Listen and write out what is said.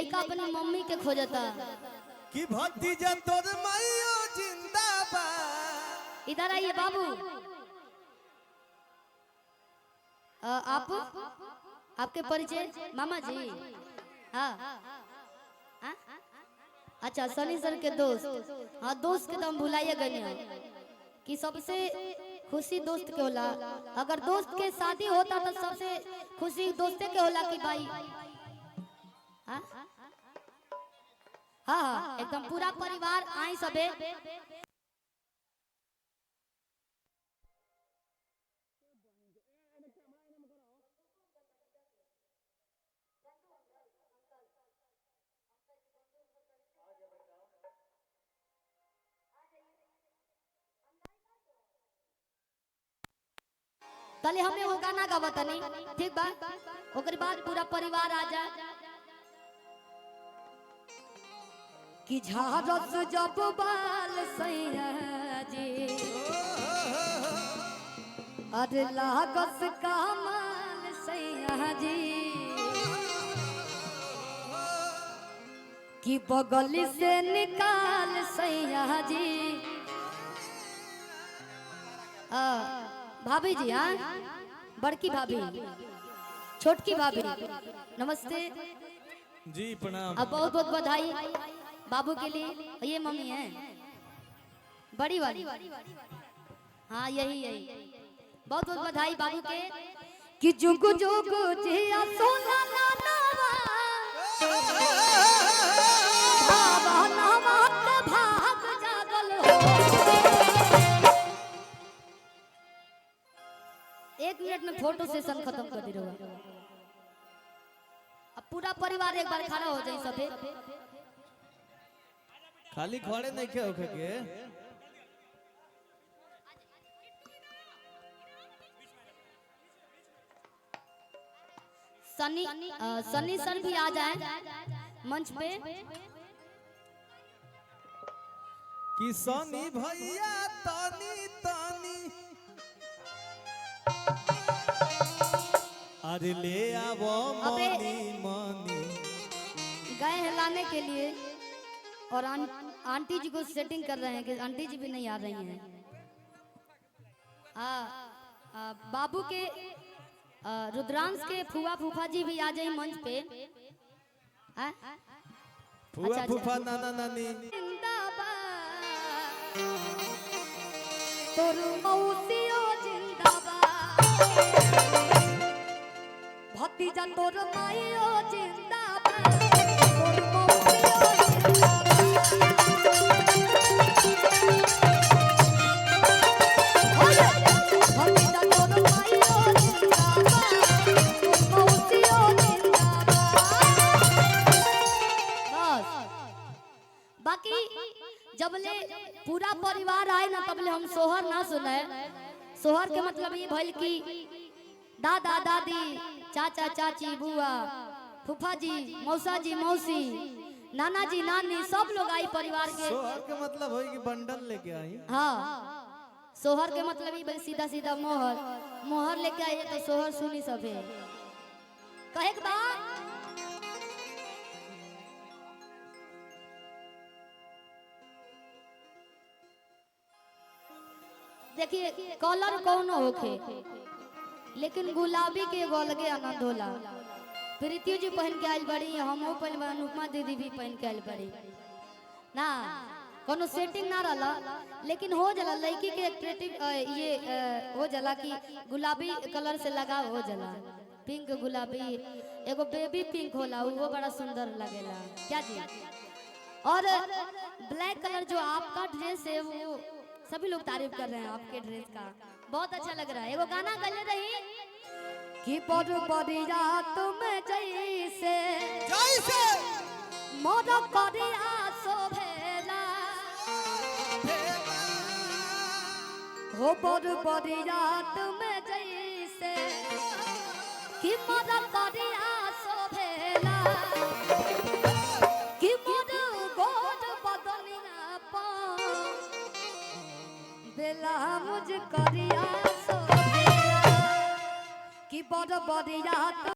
लड़का अपनी मम्मी के खोजता कि भतीजा तोर माइयो जिंदाबाद। इधर आइए बाबू। आप आपके परिचय मामा जी? हाँ अच्छा, सनी सर के दोस्त। हाँ दोस्त के तो हम भुलाइए गए कि सबसे खुशी दोस्त के होला। अगर दोस्त के शादी होता तो सबसे खुशी दोस्ते के होला कि भाई। हाँ हाँ एकदम पूरा परिवार आई सबे। पहले हमने वो गाना गावा तनी, ठीक बा? ओकर बाद पूरा परिवार आ जा। कि झारस जब बाल सैया जी, अरे लागस कमाल सैया जी, कि बगल से निकाल सैया जी। भाभी जी, हाँ बड़की भाभी, छोटकी भाभी, नमस्ते जी प्रणाम। अब बहुत बहुत बधाई बाबू के लिए। ये मम्मी है बड़ी वाली, हाँ यही यही। बहुत बहुत बधाई बाबू के। कि जुग जुग जिया सोना नावा, भावा नावा के भाग जागल हो। 1 मिनट में फोटो सेशन खत्म कर दी रहा। अब पूरा परिवार एक बार खड़ा हो जाए सबे। खाली खड़े नहीं के होके के। सनी सर भी आ जाए मंच पे। कि सनी भैया तानी तानी अरे ले आवो मनी मनी। गए हैं लाने के लिए और आंटी जी को सेटिंग कर रहे हैं कि आंटी जी भी नहीं आ रही हैं। बाबू के रुद्रांश के फुआ फूफा जी भी आ जाए मंच पे। फुआ फूफा नाना नानी तोर मौसियो जिंदाबाद, भतीजा तोर माइयो जिंदाबाद, तोर मौसियो बाकी जबले पूरा परिवार आए ना तबले हम सोहर ना सुने। सोहर के मतलब ये भइल कि दादा दादी चाचा चाची बुआ फूफा जी मौसा जी मौसी नाना जी नानी सब लोग आई परिवार के। सोहर के मतलब होई कि बंडल लेके आई। हाँ सोहर के मतलब ये सीधा सीधा मोहर मोहर लेके आइए तो सोहर सुनी सबे। कहे के बाद देखिए कलर कौन होखे लेकिन गुलाबी के एगो अलगे आनंद होला। प्रीति जी पहन के आइल बड़ी, हमो पहन बा, अनुपमा दीदी भी पहन के आइल बड़ी ना। कोनो सेटिंग ना रहला लेकिन हो जाला लड़की के क्रिएटिव ये हो जाला कि गुलाबी कलर से लगाव हो जाला। पिंक गुलाबी एगो बेबी पिंक होला वो बड़ा सुंदर लगेला क्या जी। और ब्लैक कलर जो आपका ड्रेस है वो सभी लोग तारीफ कर रहे हैं आपके ड्रेस का, बहुत अच्छा लग रहा है। एगो गाना गले रही कि बड़ बड़िया तुम जैसे जैसे मोर करिया शोभेला हो बड़ बड़िया तुम जैसे कि मोर करिया शोभेला कि मोर गोद बदनिया पा बेला मुझ करिया शोभेला कि बड़ बड़िया